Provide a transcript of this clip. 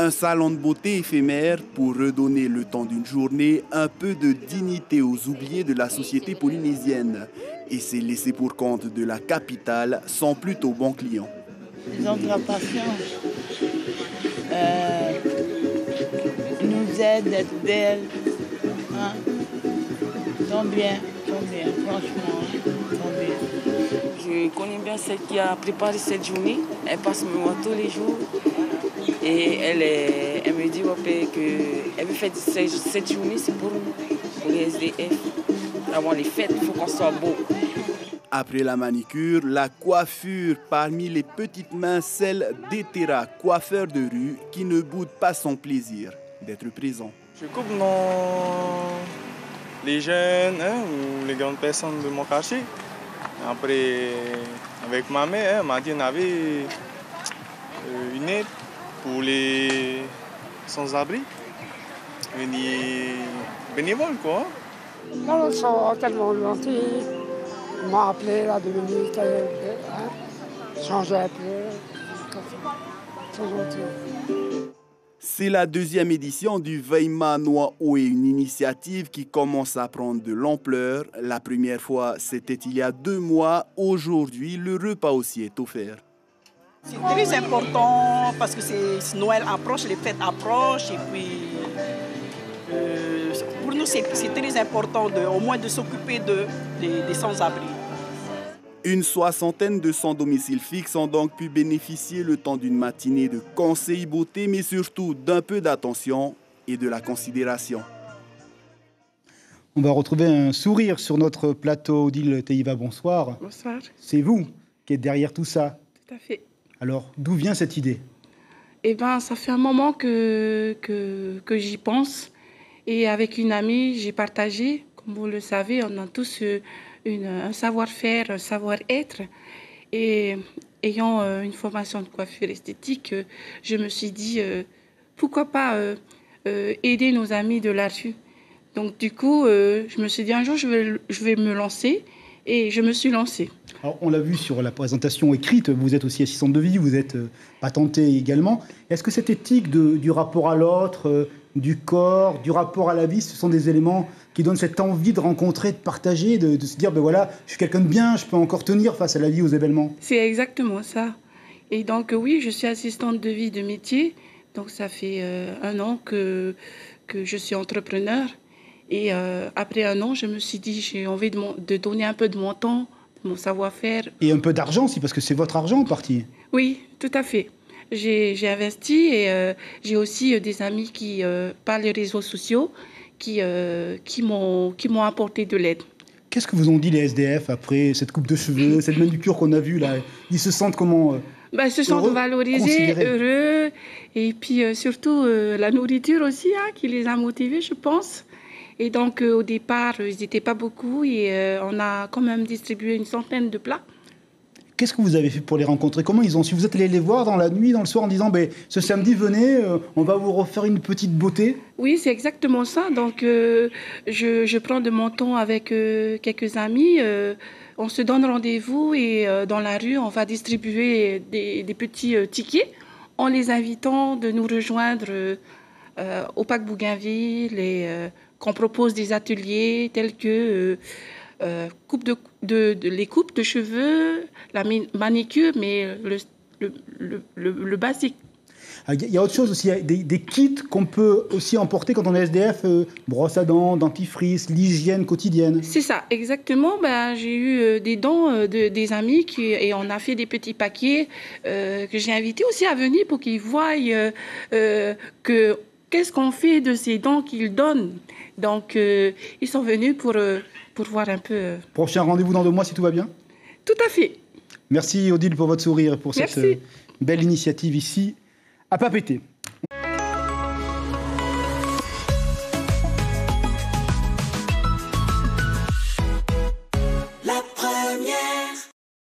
Un salon de beauté éphémère pour redonner le temps d'une journée un peu de dignité aux oubliés de la société polynésienne. Et ces laissés pour compte de la capitale sont plutôt bons clients. Ils ont de la patience. Ils nous aident d'être belles. Hein? Ils sont bien, franchement. Ils sont bien. Je connais bien celle qui a préparé cette journée. Elle passe me voir tous les jours. Et elle me dit qu'elle veut faire cette journée, c'est pour nous, pour les SDF. Avant les fêtes, il faut qu'on soit beau. Après la manicure, la coiffure, parmi les petites mains, celle d'Etera, coiffeur de rue, qui ne boude pas son plaisir d'être présent. Je coupe les jeunes ou les grandes personnes de mon quartier. Après, avec ma mère, elle m'a dit qu'on avait une aide pour les sans-abri, bénévoles quoi. Non, ils sont tellement gentils. Ils m'ont appelé là 2 minutes, changer un peu. Ils sont gentils. C'est la deuxième édition du Veima Noa Oe, une initiative qui commence à prendre de l'ampleur. La première fois, c'était il y a 2 mois. Aujourd'hui, le repas aussi est offert. C'est très important parce que Noël approche, les fêtes approchent et puis pour nous c'est très important au moins de s'occuper des sans-abri. Une soixantaine de sans domicile fixe ont donc pu bénéficier le temps d'une matinée de conseils beauté, mais surtout d'un peu d'attention et de la considération. On va retrouver un sourire sur notre plateau. Odile Teiva, bonsoir. Bonsoir. C'est vous qui êtes derrière tout ça. Tout à fait. Alors, d'où vient cette idée? Eh bien, ça fait un moment que j'y pense. Et avec une amie, j'ai partagé. Comme vous le savez, on a tous un savoir-faire, un savoir-être. Et ayant une formation de coiffure esthétique, je me suis dit, pourquoi pas aider nos amis de la rue. Donc, du coup, je me suis dit, un jour, je vais me lancer. Et je me suis lancée. Alors, on l'a vu sur la présentation écrite, vous êtes aussi assistante de vie, vous êtes patentée également. Est-ce que cette éthique du rapport à l'autre, du corps, du rapport à la vie, ce sont des éléments qui donnent cette envie de rencontrer, de partager, de se dire, ben voilà, je suis quelqu'un de bien, je peux encore tenir face à la vie, aux événements? C'est exactement ça. Et donc, oui, je suis assistante de vie de métier. Donc, ça fait 1 an que je suis entrepreneur. Et après 1 an, je me suis dit, j'ai envie de donner un peu de mon temps, de mon savoir-faire. Et un peu d'argent aussi, parce que c'est votre argent en partie. Oui, tout à fait. J'ai investi et j'ai aussi des amis qui, par les réseaux sociaux, qui m'ont apporté de l'aide. Qu'est-ce que vous ont dit les SDF après cette coupe de cheveux, cette manucure qu'on a vue là? Ils se sentent comment Ils se sentent valorisés, heureux. Et puis surtout la nourriture aussi qui les a motivés, je pense. Et donc, au départ, ils n'étaient pas beaucoup et on a quand même distribué une centaine de plats. Qu'est-ce que vous avez fait pour les rencontrer? Comment ils ont su? Vous êtes allé les voir dans la nuit, dans le soir, en disant ce samedi, venez, on va vous refaire une petite beauté? Oui, c'est exactement ça. Donc, je prends de mon temps avec quelques amis. On se donne rendez-vous et dans la rue, on va distribuer des petits tickets en les invitant de nous rejoindre au Parc Bougainville et qu'on propose des ateliers tels que les coupes de cheveux, la manicure, mais le basique. Il y a autre chose aussi, il y a des kits qu'on peut aussi emporter quand on est SDF, brosse à dents, dentifrice, l'hygiène quotidienne. C'est ça, exactement. J'ai eu des dons des amis et on a fait des petits paquets que j'ai invités aussi à venir pour qu'ils voient qu'est-ce qu'on fait de ces dons qu'ils donnent. Donc, ils sont venus pour voir un peu... Prochain rendez-vous dans 2 mois, si tout va bien? Tout à fait. Merci Odile pour votre sourire, pour cette belle initiative ici à Papeete.